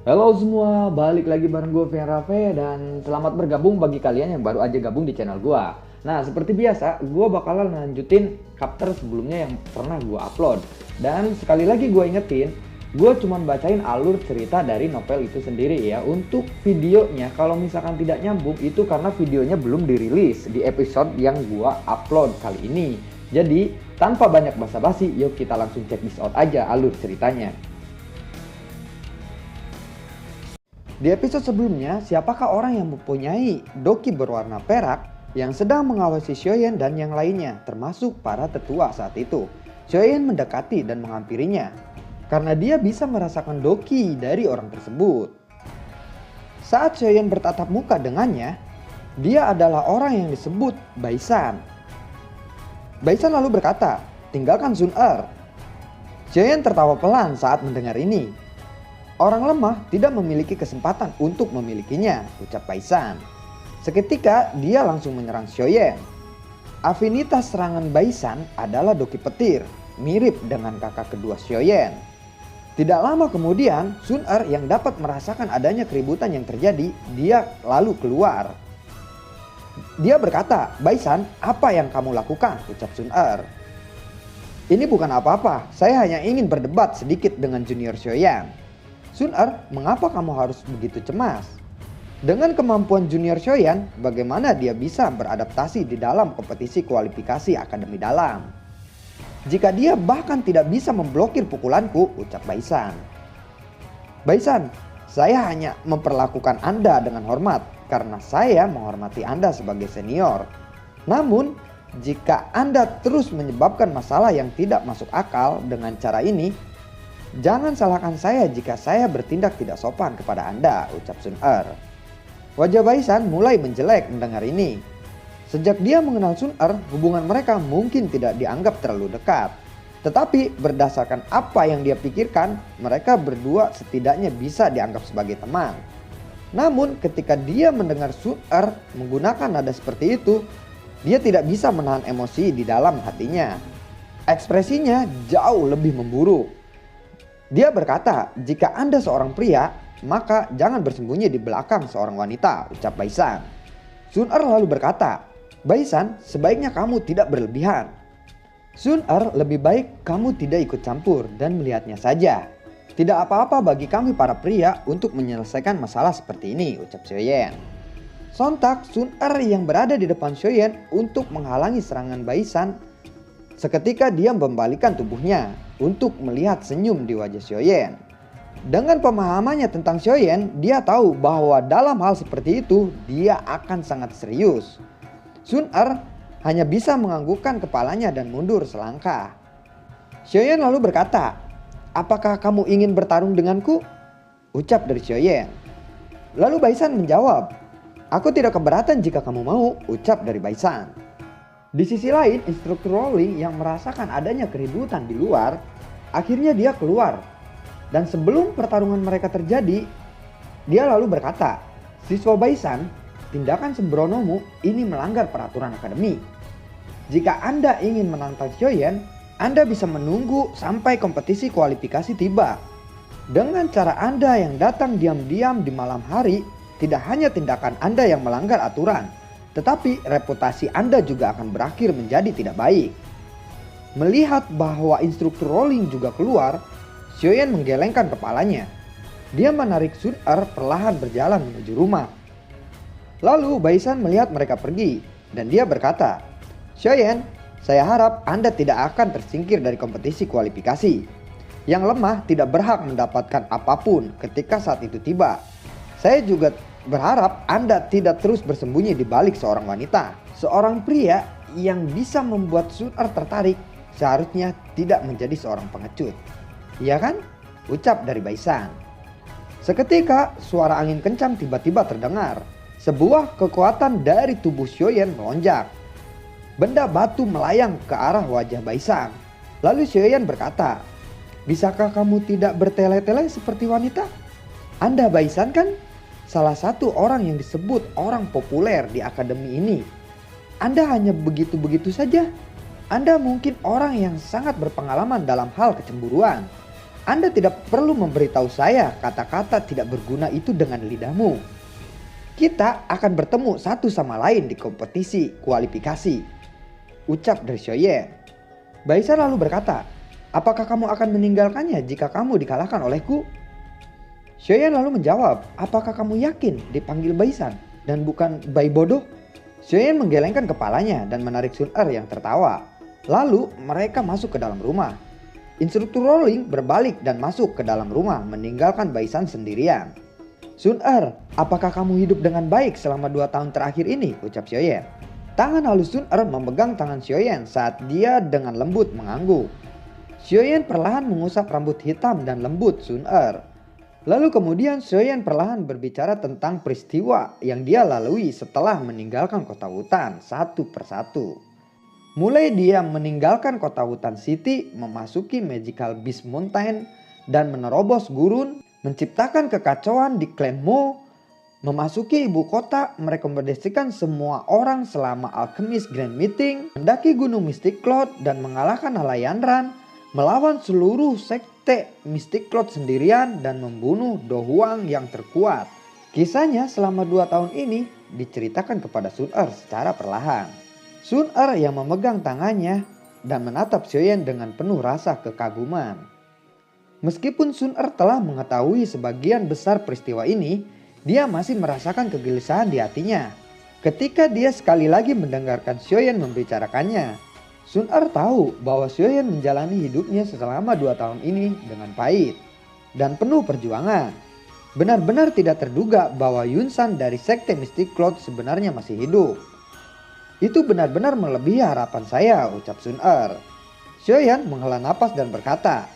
Halo semua, balik lagi bareng gue Fian Rafe dan selamat bergabung bagi kalian yang baru aja gabung di channel gue. Nah, seperti biasa, gue bakalan lanjutin chapter sebelumnya yang pernah gue upload. Dan sekali lagi gue ingetin, gue cuman bacain alur cerita dari novel itu sendiri ya. Untuk videonya, kalau misalkan tidak nyambung, itu karena videonya belum dirilis di episode yang gue upload kali ini. Jadi, tanpa banyak basa-basi, yuk kita langsung check this out aja alur ceritanya. Di episode sebelumnya, siapakah orang yang mempunyai doki berwarna perak yang sedang mengawasi Xiaoyan dan yang lainnya, termasuk para tetua saat itu? Xiaoyan mendekati dan menghampirinya, karena dia bisa merasakan doki dari orang tersebut. Saat Xiaoyan bertatap muka dengannya, dia adalah orang yang disebut Baisan. Baisan lalu berkata, "Tinggalkan Sun Er." Xiaoyan tertawa pelan saat mendengar ini. "Orang lemah tidak memiliki kesempatan untuk memilikinya," ucap Baisan. Seketika dia langsung menyerang Xiaoyan. Afinitas serangan Baisan adalah doki petir, mirip dengan kakak kedua Xiaoyan. Tidak lama kemudian, Sun Er yang dapat merasakan adanya keributan yang terjadi, dia lalu keluar. Dia berkata, "Baisan, apa yang kamu lakukan?" ucap Sun Er. "Ini bukan apa-apa, saya hanya ingin berdebat sedikit dengan junior Xiaoyan." "Sun Er, mengapa kamu harus begitu cemas? Dengan kemampuan junior Xiaoyan, bagaimana dia bisa beradaptasi di dalam kompetisi kualifikasi Akademi Dalam? Jika dia bahkan tidak bisa memblokir pukulanku," ucap Baisan. "Baisan, saya hanya memperlakukan Anda dengan hormat karena saya menghormati Anda sebagai senior. Namun, jika Anda terus menyebabkan masalah yang tidak masuk akal dengan cara ini, jangan salahkan saya jika saya bertindak tidak sopan kepada Anda," ucap Sun Er. Wajah Baisan mulai menjelek mendengar ini. Sejak dia mengenal Sun Er, hubungan mereka mungkin tidak dianggap terlalu dekat. Tetapi berdasarkan apa yang dia pikirkan, mereka berdua setidaknya bisa dianggap sebagai teman. Namun ketika dia mendengar Sun Er menggunakan nada seperti itu, dia tidak bisa menahan emosi di dalam hatinya. Ekspresinya jauh lebih memburuk. Dia berkata, "Jika Anda seorang pria, maka jangan bersembunyi di belakang seorang wanita," ucap Baisan. Sun Er lalu berkata, "Baisan, sebaiknya kamu tidak berlebihan. Sun Er, lebih baik kamu tidak ikut campur dan melihatnya saja. Tidak apa-apa bagi kami para pria untuk menyelesaikan masalah seperti ini," ucap Xiaoyan. Sontak Sun Er yang berada di depan Xiaoyan untuk menghalangi serangan Baisan. Seketika dia membalikan tubuhnya untuk melihat senyum di wajah Xiaoyan. Dengan pemahamannya tentang Xiaoyan, dia tahu bahwa dalam hal seperti itu dia akan sangat serius. Sun Er hanya bisa menganggukkan kepalanya dan mundur selangkah. Xiaoyan lalu berkata, "Apakah kamu ingin bertarung denganku?" ucap dari Xiaoyan. Lalu Baisan menjawab, "Aku tidak keberatan jika kamu mau," ucap dari Baisan. Di sisi lain, instruktur rolling yang merasakan adanya keributan di luar, akhirnya dia keluar. Dan sebelum pertarungan mereka terjadi, dia lalu berkata, "Siswa Baisan, tindakan sembronomu ini melanggar peraturan akademi. Jika Anda ingin menantang Xiaoyan, Anda bisa menunggu sampai kompetisi kualifikasi tiba. Dengan cara Anda yang datang diam-diam di malam hari, tidak hanya tindakan Anda yang melanggar aturan, tetapi reputasi Anda juga akan berakhir menjadi tidak baik." Melihat bahwa instruktur rolling juga keluar, Xiaoyan menggelengkan kepalanya. Dia menarik Sun Er perlahan berjalan menuju rumah. Lalu Baisan melihat mereka pergi dan dia berkata, "Xiaoyan, saya harap Anda tidak akan tersingkir dari kompetisi kualifikasi. Yang lemah tidak berhak mendapatkan apapun ketika saat itu tiba. Saya juga berharap Anda tidak terus bersembunyi di balik seorang wanita. Seorang pria yang bisa membuat Sun Er tertarik seharusnya tidak menjadi seorang pengecut. Iya kan?" ucap dari Baisan. Seketika suara angin kencang tiba-tiba terdengar. Sebuah kekuatan dari tubuh Xiaoyan melonjak. Benda batu melayang ke arah wajah Baisan. Lalu Xiaoyan berkata, "Bisakah kamu tidak bertele-tele seperti wanita? Anda Baisan kan? Salah satu orang yang disebut orang populer di akademi ini. Anda hanya begitu-begitu saja. Anda mungkin orang yang sangat berpengalaman dalam hal kecemburuan. Anda tidak perlu memberitahu saya kata-kata tidak berguna itu dengan lidahmu. Kita akan bertemu satu sama lain di kompetisi kualifikasi, ucap dari Xiaoyan. Baisan lalu berkata, apakah kamu akan meninggalkannya jika kamu dikalahkan olehku? Xiaoyan lalu menjawab, apakah kamu yakin dipanggil Baisan dan bukan Bai bodoh? Xiaoyan menggelengkan kepalanya dan menarik Sun Er yang tertawa. Lalu mereka masuk ke dalam rumah. Instruktur rolling berbalik dan masuk ke dalam rumah meninggalkan Baisan sendirian. Sun Er, apakah kamu hidup dengan baik selama 2 tahun terakhir ini? Ucap Xiaoyan. Tangan halus Sun Er memegang tangan Xiaoyan saat dia dengan lembut mengangguk. Xiaoyan perlahan mengusap rambut hitam dan lembut Sun Er. Lalu kemudian Xiaoyan perlahan berbicara tentang peristiwa yang dia lalui setelah meninggalkan kota hutan satu persatu. Mulai dia meninggalkan kota hutan City, memasuki Magical Beast Mountain dan menerobos gurun, menciptakan kekacauan di Clan Mo, memasuki ibu kota, merekomendasikan semua orang selama Alchemist Grand Meeting, mendaki gunung Mystic Cloud dan mengalahkan Halayan Ran, melawan seluruh sekte Mystic Cloud sendirian dan membunuh Do Huang yang terkuat. Kisahnya selama 2 tahun ini diceritakan kepada Sun Er secara perlahan. Sun Er yang memegang tangannya dan menatap Xiaoyan dengan penuh rasa kekaguman. Meskipun Sun Er telah mengetahui sebagian besar peristiwa ini, dia masih merasakan kegelisahan di hatinya. Ketika dia sekali lagi mendengarkan Xiaoyan membicarakannya, Sun Er tahu bahwa Xiaoyan menjalani hidupnya selama 2 tahun ini dengan pahit dan penuh perjuangan. Benar-benar tidak terduga bahwa Yun San dari sekte Mystic Cloud sebenarnya masih hidup. Itu benar-benar melebihi harapan saya, ucap Sun Er. Xiaoyan menghela napas dan berkata,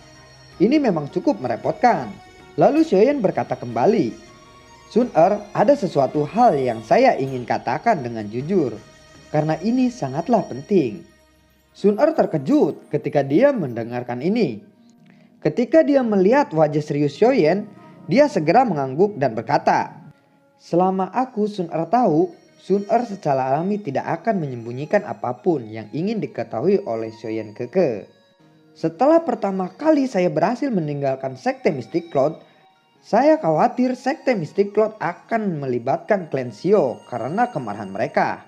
ini memang cukup merepotkan. Lalu Xiaoyan berkata kembali, Sun Er, ada sesuatu hal yang saya ingin katakan dengan jujur, karena ini sangatlah penting. Sun Er terkejut ketika dia mendengarkan ini. Ketika dia melihat wajah serius Xiaoyan, dia segera mengangguk dan berkata, selama aku Sun Er tahu, Sun Er secara alami tidak akan menyembunyikan apapun yang ingin diketahui oleh Xiaoyan Keke. Setelah pertama kali saya berhasil meninggalkan sekte Mystic Cloud, saya khawatir sekte Mystic Cloud akan melibatkan klan Xiao karena kemarahan mereka.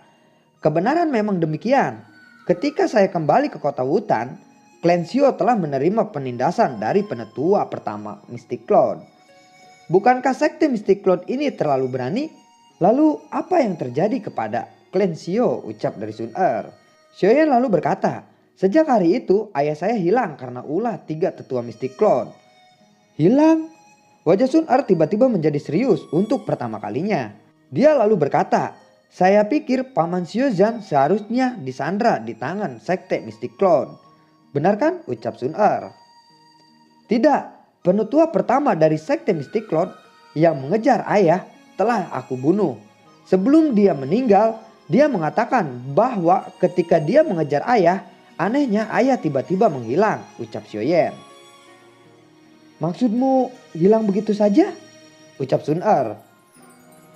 Kebenaran memang demikian. Ketika saya kembali ke kota hutan, klan Xiao telah menerima penindasan dari penetua pertama Mystic Cloud. Bukankah sekte Mystic Cloud ini terlalu berani? Lalu apa yang terjadi kepada klan Xiao, ucap dari Sun Er. Xiaoyan lalu berkata, sejak hari itu ayah saya hilang karena ulah 3 tetua Mystic Cloud. Hilang? Wajah Sun Er tiba-tiba menjadi serius untuk pertama kalinya. Dia lalu berkata, saya pikir Paman Xiaozhan seharusnya disandra di tangan sekte Mystic Cloud. Benar kan? Ucap Sun Er. Tidak, penetua pertama dari sekte Mystic Cloud yang mengejar ayah telah aku bunuh. Sebelum dia meninggal, dia mengatakan bahwa ketika dia mengejar ayah, anehnya ayah tiba-tiba menghilang, ucap Xiaoyan. Maksudmu hilang begitu saja? Ucap Sun Er.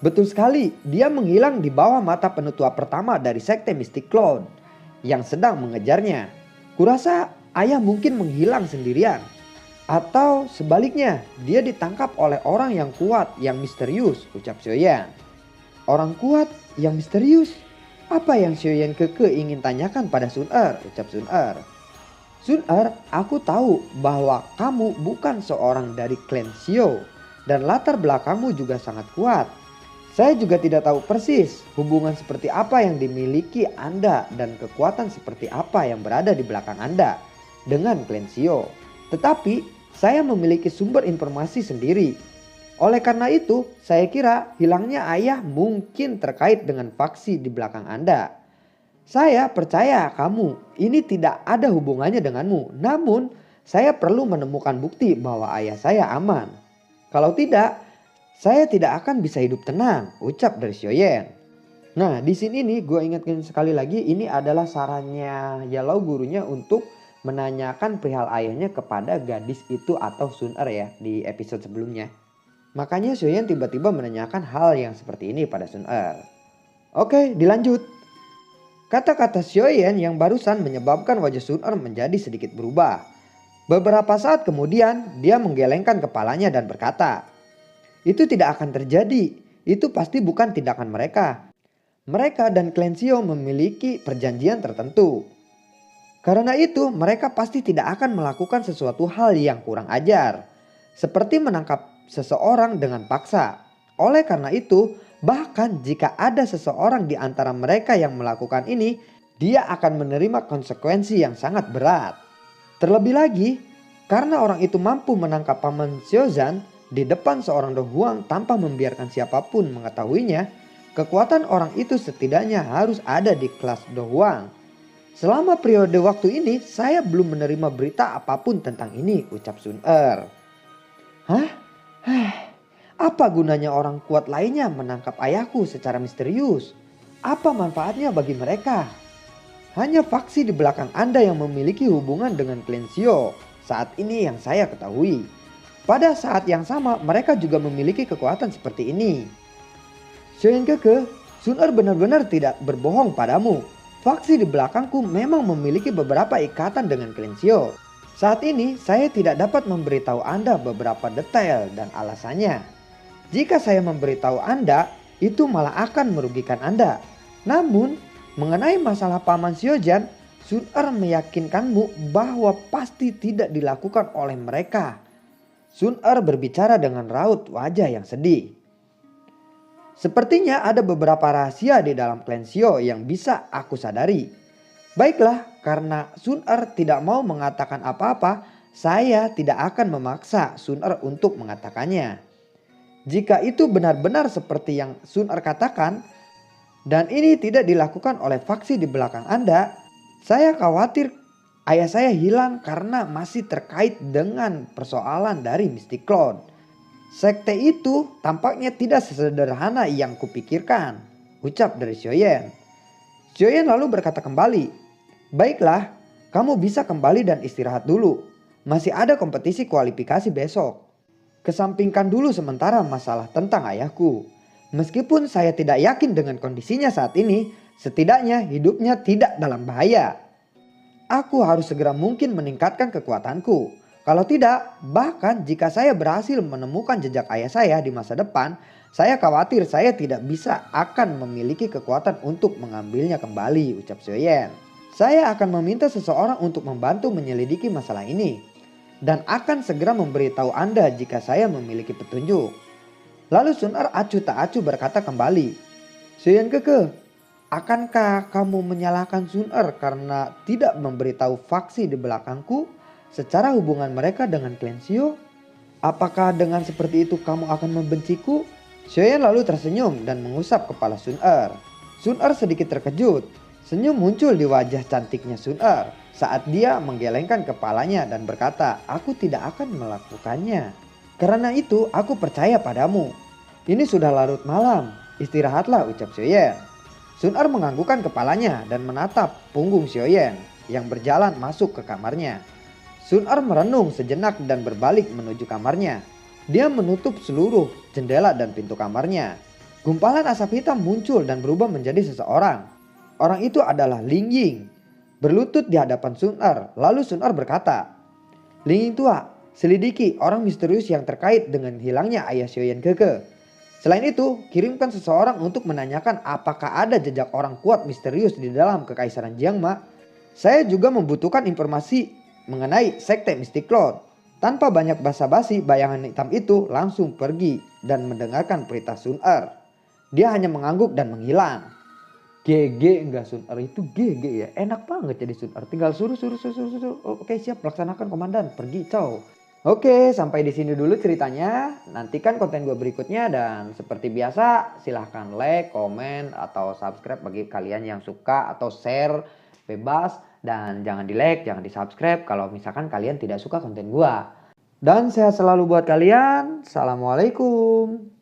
Betul sekali, dia menghilang di bawah mata penetua pertama dari sekte Mystic Cloud yang sedang mengejarnya. Kurasa ayah mungkin menghilang sendirian. Atau sebaliknya, dia ditangkap oleh orang yang kuat, yang misterius, ucap Xiaoyan. Orang kuat yang misterius? Apa yang Xiaoyan Keke ingin tanyakan pada Sun Er, ucap Sun Er. Sun Er, aku tahu bahwa kamu bukan seorang dari klan Xiao dan latar belakangmu juga sangat kuat. Saya juga tidak tahu persis hubungan seperti apa yang dimiliki Anda dan kekuatan seperti apa yang berada di belakang Anda dengan klan Xiao. Tetapi saya memiliki sumber informasi sendiri. Oleh karena itu, saya kira hilangnya ayah mungkin terkait dengan faksi di belakang Anda. Saya percaya kamu ini tidak ada hubungannya denganmu. Namun, saya perlu menemukan bukti bahwa ayah saya aman. Kalau tidak, saya tidak akan bisa hidup tenang, ucap dari Xiaoyan. Nah, di sini nih gue ingatkan sekali lagi, ini adalah sarannya Yellow gurunya untuk menanyakan perihal ayahnya kepada gadis itu atau Sun Er ya di episode sebelumnya. Makanya Xiaoyan tiba-tiba menanyakan hal yang seperti ini pada Sun Er. Oke, dilanjut. Kata-kata Xiaoyan yang barusan menyebabkan wajah Sun Er menjadi sedikit berubah. Beberapa saat kemudian dia menggelengkan kepalanya dan berkata, "Itu tidak akan terjadi. Itu pasti bukan tindakan mereka. Mereka dan Clancy memiliki perjanjian tertentu. Karena itu mereka pasti tidak akan melakukan sesuatu hal yang kurang ajar. Seperti menangkap seseorang dengan paksa. Oleh karena itu, bahkan jika ada seseorang di antara mereka yang melakukan ini, dia akan menerima konsekuensi yang sangat berat. Terlebih lagi, karena orang itu mampu menangkap Paman Xiaozan di depan seorang Do Huang tanpa membiarkan siapapun mengetahuinya, kekuatan orang itu setidaknya harus ada di kelas Do Huang. Selama periode waktu ini, saya belum menerima berita apapun tentang ini," ucap Sun Er. "Hah? Apa gunanya orang kuat lainnya menangkap ayahku secara misterius? Apa manfaatnya bagi mereka? Hanya faksi di belakang Anda yang memiliki hubungan dengan Clancy saat ini yang saya ketahui. Pada saat yang sama mereka juga memiliki kekuatan seperti ini. Xiao Keke, Sun Er benar-benar tidak berbohong padamu. Faksi di belakangku memang memiliki beberapa ikatan dengan Clancy. Saat ini saya tidak dapat memberitahu Anda beberapa detail dan alasannya. Jika saya memberitahu Anda, itu malah akan merugikan Anda. Namun, mengenai masalah Paman Xiaozan, Sun Er meyakinkanmu bahwa pasti tidak dilakukan oleh mereka." Sun Er berbicara dengan raut wajah yang sedih. "Sepertinya ada beberapa rahasia di dalam Clancy yang bisa aku sadari. Baiklah, karena Sun Er tidak mau mengatakan apa-apa, saya tidak akan memaksa Sun Er untuk mengatakannya. Jika itu benar-benar seperti yang Sun Er katakan, dan ini tidak dilakukan oleh faksi di belakang Anda, saya khawatir ayah saya hilang karena masih terkait dengan persoalan dari Mystic Cloud. Sekte itu tampaknya tidak sesederhana yang kupikirkan," ucap dari Xiaoyan. Xiaoyan lalu berkata kembali, "Baiklah, kamu bisa kembali dan istirahat dulu. Masih ada kompetisi kualifikasi besok. Kesampingkan dulu sementara masalah tentang ayahku. Meskipun saya tidak yakin dengan kondisinya saat ini, setidaknya hidupnya tidak dalam bahaya. Aku harus segera mungkin meningkatkan kekuatanku. Kalau tidak, bahkan jika saya berhasil menemukan jejak ayah saya di masa depan, saya khawatir saya tidak bisa akan memiliki kekuatan untuk mengambilnya kembali," ucap Xiaoyan. "Saya akan meminta seseorang untuk membantu menyelidiki masalah ini. Dan akan segera memberitahu Anda jika saya memiliki petunjuk." Lalu Sun Er acuh tak acuh berkata kembali, "Xiaoyan Keke, akankah kamu menyalahkan Sun Er karena tidak memberitahu faksi di belakangku secara hubungan mereka dengan Clancy? Apakah dengan seperti itu kamu akan membenciku?" Xiaoyan lalu tersenyum dan mengusap kepala Sun Er. Sun Er sedikit terkejut. Senyum muncul di wajah cantiknya Sun Er saat dia menggelengkan kepalanya dan berkata, "Aku tidak akan melakukannya. Karena itu aku percaya padamu. Ini sudah larut malam, istirahatlah," ucap Xiaoyan. Sun Er menganggukkan kepalanya dan menatap punggung Xiaoyan yang berjalan masuk ke kamarnya. Sun Er merenung sejenak dan berbalik menuju kamarnya. Dia menutup seluruh jendela dan pintu kamarnya. Gumpalan asap hitam muncul dan berubah menjadi seseorang. Orang itu adalah Ling Ying. Berlutut di hadapan Sun Er, lalu Sun Er berkata, "Ling Ying tua, selidiki orang misterius yang terkait dengan hilangnya ayah Xiaoyan Keke. Selain itu, kirimkan seseorang untuk menanyakan apakah ada jejak orang kuat misterius di dalam Kekaisaran Jiangma. Saya juga membutuhkan informasi mengenai sekte Mystic Cloud." Tanpa banyak basa-basi, bayangan hitam itu langsung pergi dan mendengarkan perintah Sun Er. Dia hanya mengangguk dan menghilang. GG enggak Sun Er itu GG ya. Enak banget jadi Sun Er. Tinggal suruh. Oke, siap, laksanakan komandan. Pergi, ciao. Oke, sampai di sini dulu ceritanya. Nantikan konten gue berikutnya dan seperti biasa silahkan like, komen, atau subscribe bagi kalian yang suka, atau share bebas. Dan jangan di like, jangan di subscribe kalau misalkan kalian tidak suka konten gue. Dan sehat selalu buat kalian. Assalamualaikum.